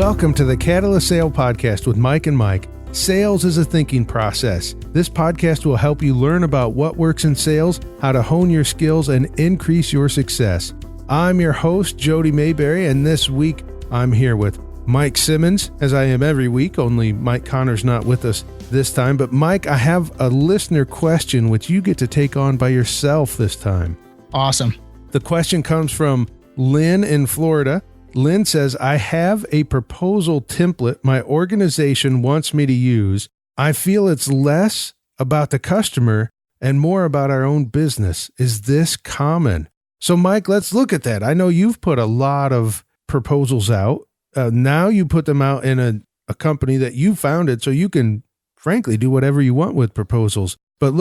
Welcome to the Catalyst Sale Podcast with Mike and Mike. Sales is a thinking process. This podcast will help you learn about what works in sales, how to hone your skills, and increase your success. I'm your host, Jody Mayberry, and this week I'm here with Mike Simmons, as I am every week, only Mike Connor's not with us this time. But Mike, I have a listener question which you get to take on by yourself this time. Awesome. The question comes from Lynn in Florida. Lynn says, I have a proposal template my organization wants me to use. I feel it's less about the customer and more about our own business. Is this common? So, Mike, let's look at that. I know you've put a lot of proposals out. Now you put them out in a company that you founded, so you can, frankly, do whatever you want with proposals. But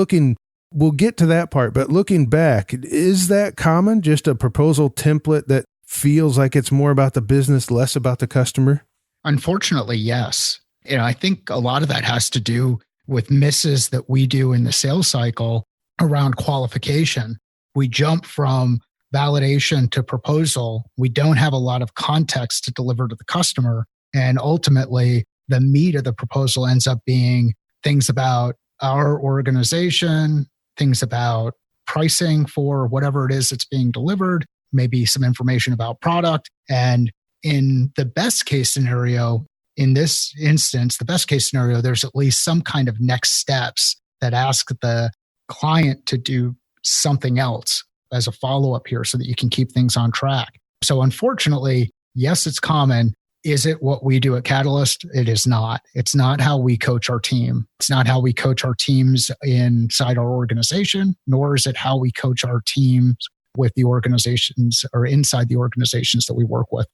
we'll get to that part. But looking back, is that common? Just a proposal template that feels like it's more about the business, less about the customer? Unfortunately, yes. I think a lot of that has to do with misses that we do in the sales cycle around qualification. We jump from validation to proposal. We don't have a lot of context to deliver to the customer. And ultimately, the meat of the proposal ends up being things about our organization, things about pricing for whatever it is that's being delivered, maybe some information about product. And in the best case scenario, in this instance, the best case scenario, there's at least some kind of next steps that ask the client to do something else as a follow-up here so that you can keep things on track. So unfortunately, yes, it's common. Is it what we do at Catalyst? It is not. It's not how we coach our team. It's not how we coach our teams inside our organization, nor is it how we coach our teams with the organizations or inside the organizations that we work with.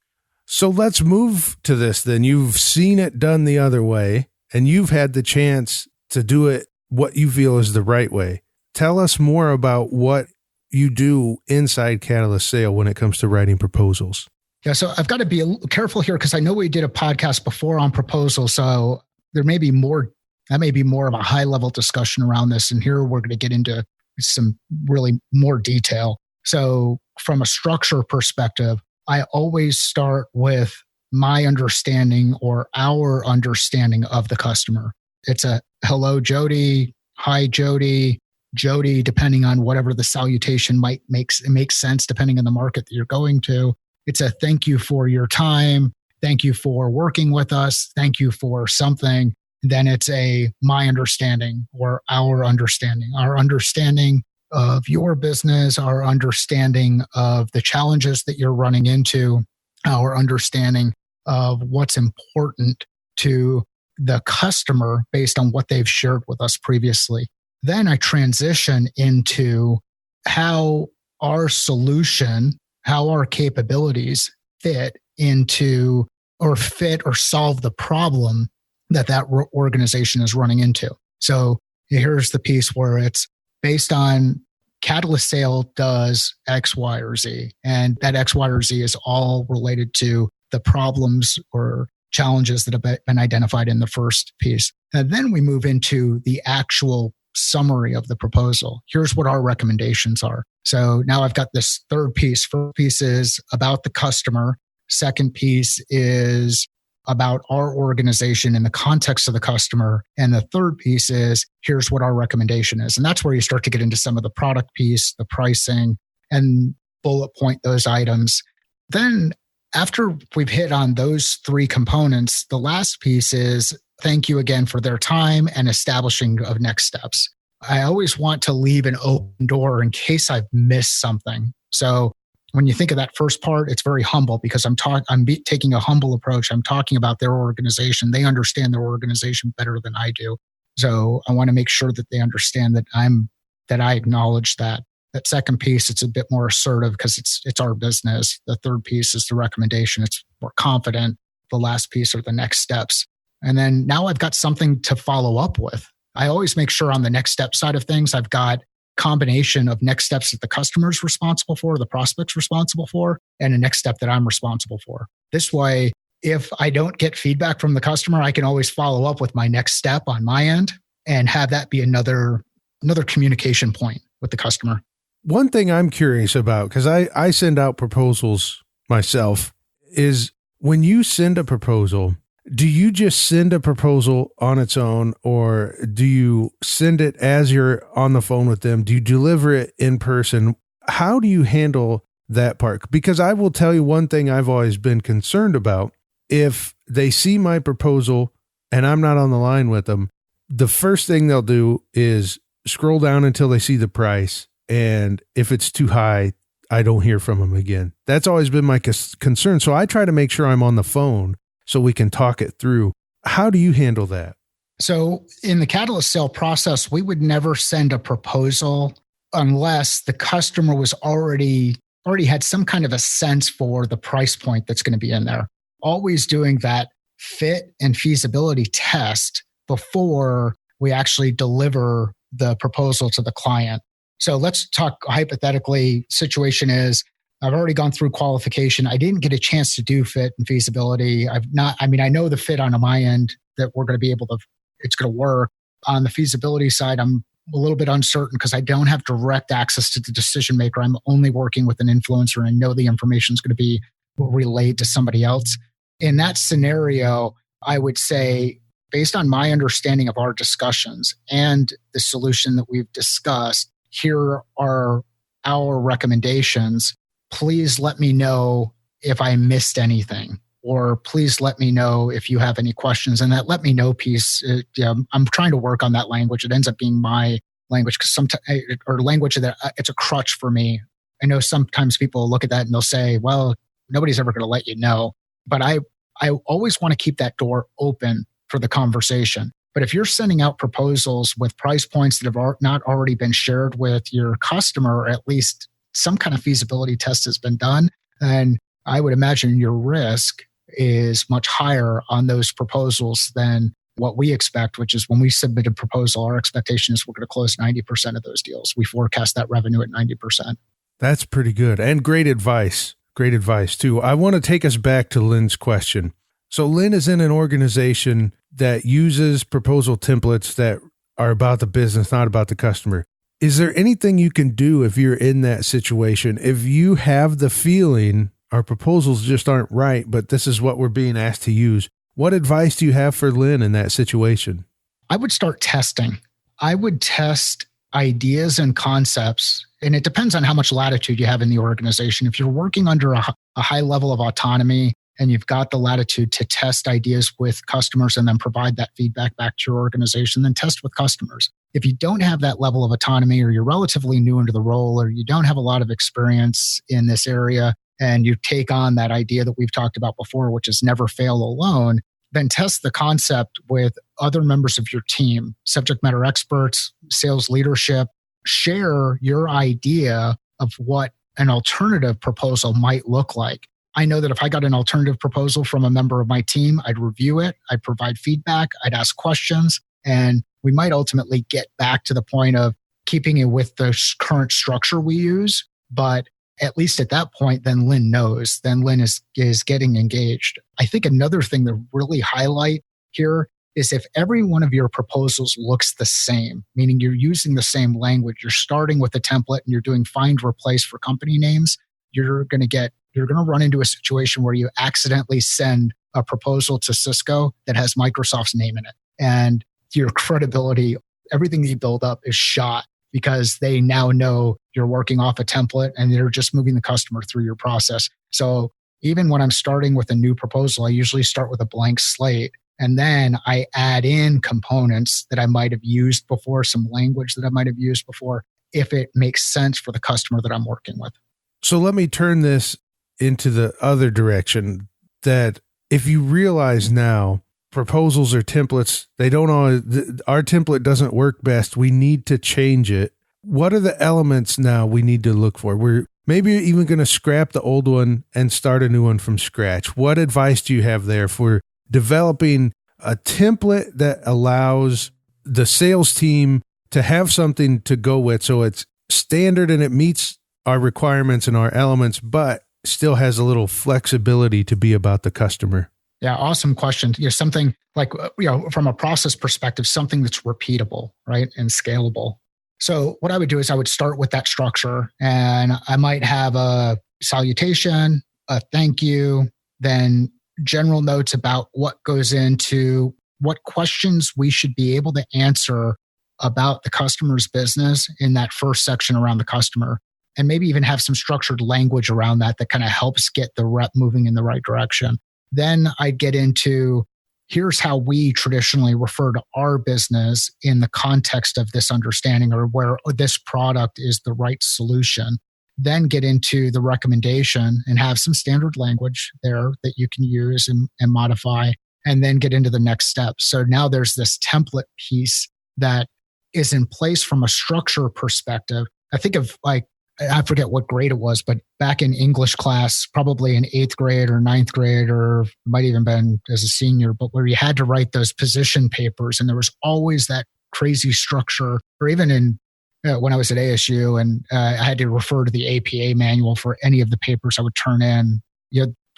So let's move to this then. You've seen it done the other way, and you've had the chance to do it what you feel is the right way. Tell us more about what you do inside Catalyst Sale when it comes to writing proposals. Yeah, so I've got to be a little careful here because I know we did a podcast before on proposals, so that may be more of a high-level discussion around this, and here we're going to get into some really more detail. So from a structure perspective, I always start with my understanding or our understanding of the customer. It's a hello, Jody. Hi, Jody. Jody, depending on whatever the salutation might makes sense, depending on the market that you're going to. It's a thank you for your time. Thank you for working with us. Thank you for something. And then it's a my understanding or our understanding of your business, our understanding of the challenges that you're running into, our understanding of what's important to the customer based on what they've shared with us previously. Then I transition into how our solution, how our capabilities fit or solve the problem that organization is running into. So here's the piece where it's based on Catalyst Sale does X, Y, or Z. And that X, Y, or Z is all related to the problems or challenges that have been identified in the first piece. And then we move into the actual summary of the proposal. Here's what our recommendations are. So now I've got this third piece. First piece is about the customer. Second piece is about our organization in the context of the customer. And the third piece is, here's what our recommendation is. And that's where you start to get into some of the product piece, the pricing, and bullet point those items. Then after we've hit on those three components, the last piece is thank you again for their time and establishing of next steps. I always want to leave an open door in case I've missed something. So when you think of that first part, it's very humble because I'm taking a humble approach. I'm talking about their organization. They understand their organization better than I do. So I want to make sure that they understand that I acknowledge that. That second piece, it's a bit more assertive because it's our business. The third piece is the recommendation. It's more confident. The last piece are the next steps. And then now I've got something to follow up with. I always make sure on the next step side of things, I've got combination of next steps that the customer's responsible for, the prospect's responsible for, and a next step that I'm responsible for. This way, if I don't get feedback from the customer, I can always follow up with my next step on my end and have that be another communication point with the customer. One thing I'm curious about, because I send out proposals myself, is When you send a proposal, do you just send a proposal on its own, or do you send it as you're on the phone with them? Do you deliver it in person? How do you handle that part? Because I will tell you one thing I've always been concerned about. If they see my proposal and I'm not on the line with them, the first thing they'll do is scroll down until they see the price. And if it's too high, I don't hear from them again. That's always been my concern. So I try to make sure I'm on the phone so we can talk it through. How do you handle that? So in the Catalyst sale process, we would never send a proposal unless the customer was already had some kind of a sense for the price point that's going to be in there. Always doing that fit and feasibility test before we actually deliver the proposal to the client. So let's talk hypothetically. Situation is, I've already gone through qualification. I didn't get a chance to do fit and feasibility. I know the fit on my end that we're going to be able to, it's going to work. On the feasibility side, I'm a little bit uncertain because I don't have direct access to the decision maker. I'm only working with an influencer and I know the information is going to be relayed to somebody else. In that scenario, I would say, based on my understanding of our discussions and the solution that we've discussed, here are our recommendations. Please let me know if I missed anything, or please let me know if you have any questions. And that let me know piece, I'm trying to work on that language. It ends up being my language because language that it's a crutch for me. I know sometimes people look at that and they'll say, well, nobody's ever going to let you know. But I always want to keep that door open for the conversation. But if you're sending out proposals with price points that have not already been shared with your customer, or at least some kind of feasibility test has been done, then I would imagine your risk is much higher on those proposals than what we expect, which is when we submit a proposal, our expectation is we're going to close 90% of those deals. We forecast that revenue at 90%. That's pretty good. And great advice. Great advice, too. I want to take us back to Lynn's question. So Lynn is in an organization that uses proposal templates that are about the business, not about the customer. Is there anything you can do if you're in that situation? If you have the feeling our proposals just aren't right, but this is what we're being asked to use, what advice do you have for Lynn in that situation? I would start testing. I would test ideas and concepts, and it depends on how much latitude you have in the organization. If you're working under a high level of autonomy and you've got the latitude to test ideas with customers and then provide that feedback back to your organization, then test with customers. If you don't have that level of autonomy, or you're relatively new into the role, or you don't have a lot of experience in this area, and you take on that idea that we've talked about before, which is never fail alone, then test the concept with other members of your team, subject matter experts, sales leadership. Share your idea of what an alternative proposal might look like. I know that if I got an alternative proposal from a member of my team, I'd review it, I'd provide feedback, I'd ask questions, and we might ultimately get back to the point of keeping it with the current structure we use. But at least at that point, then Lynn knows, then Lynn is getting engaged. I think another thing to really highlight here is if every one of your proposals looks the same, meaning you're using the same language, you're starting with a template and you're doing find replace for company names, you're going to run into a situation where you accidentally send a proposal to Cisco that has Microsoft's name in it. And your credibility, everything that you build up is shot because they now know you're working off a template and they're just moving the customer through your process. So even when I'm starting with a new proposal, I usually start with a blank slate. And then I add in components that I might have used before, some language that I might have used before, if it makes sense for the customer that I'm working with. So let me turn this into the other direction, that if you realize now proposals or templates, they don't always, our template doesn't work best, we need to change it. What are the elements now we need to look for? We're maybe even going to scrap the old one and start a new one from scratch. What advice do you have there for developing a template that allows the sales team to have something to go with, so it's standard and it meets our requirements and our elements, but still has a little flexibility to be about the customer? Yeah, awesome question. Something like, from a process perspective, something that's repeatable, right, and scalable. So what I would do is I would start with that structure, and I might have a salutation, a thank you, then general notes about what goes into what questions we should be able to answer about the customer's business in that first section around the customer. And maybe even have some structured language around that kind of helps get the rep moving in the right direction. Then I'd get into, here's how we traditionally refer to our business in the context of this understanding or where this product is the right solution. Then get into the recommendation and have some standard language there that you can use and modify, and then get into the next step. So now there's this template piece that is in place from a structure perspective. I think of I forget what grade it was, but back in English class, probably in 8th grade or 9th grade, or might even been as a senior, but where you had to write those position papers, and there was always that crazy structure. Or even in when I was at ASU, and I had to refer to the APA manual for any of the papers I would turn in.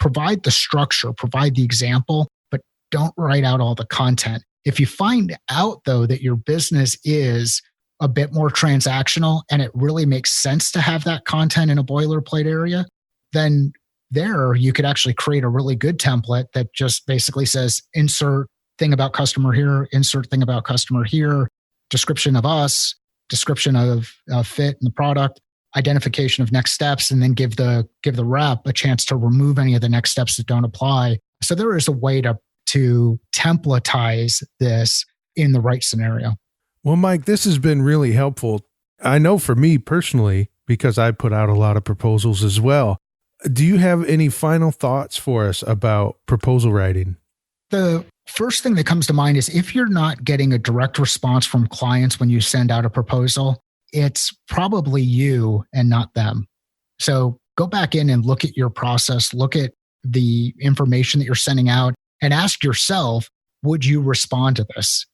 Provide the structure, provide the example, but don't write out all the content. If you find out though that your business is a bit more transactional and it really makes sense to have that content in a boilerplate area, then there you could actually create a really good template that just basically says insert thing about customer here, insert thing about customer here, description of us, description of fit in the product, identification of next steps, and then give the rep a chance to remove any of the next steps that don't apply. So there is a way to templatize this in the right scenario. Well, Mike, this has been really helpful. I know for me personally, because I put out a lot of proposals as well. Do you have any final thoughts for us about proposal writing? The first thing that comes to mind is if you're not getting a direct response from clients when you send out a proposal, it's probably you and not them. So go back in and look at your process, look at the information that you're sending out, and ask yourself, would you respond to this?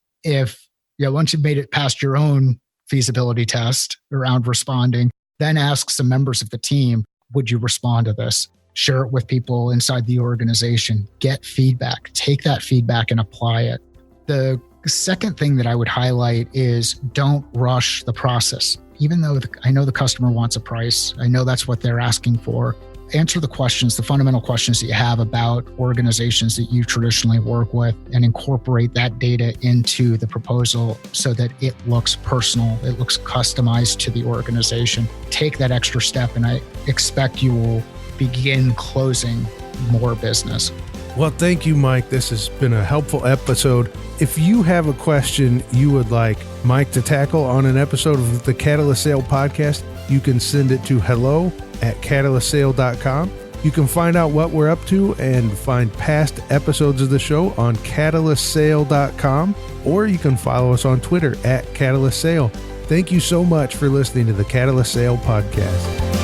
Once you've made it past your own feasibility test around responding, then ask some members of the team, would you respond to this? Share it with people inside the organization, get feedback, take that feedback and apply it. The second thing that I would highlight is don't rush the process. Even though I know the customer wants a price, I know that's what they're asking for. Answer the questions, the fundamental questions that you have about organizations that you traditionally work with, and incorporate that data into the proposal so that it looks personal, it looks customized to the organization. Take that extra step, and I expect you will begin closing more business. Well, thank you, Mike. This has been a helpful episode. If you have a question you would like Mike to tackle on an episode of the Catalyst Sale podcast, you can send it to hello@catalystsale.com. You can find out what we're up to and find past episodes of the show on catalystsale.com, or you can follow us on Twitter @CatalystSale. Thank you so much for listening to the Catalyst Sale podcast.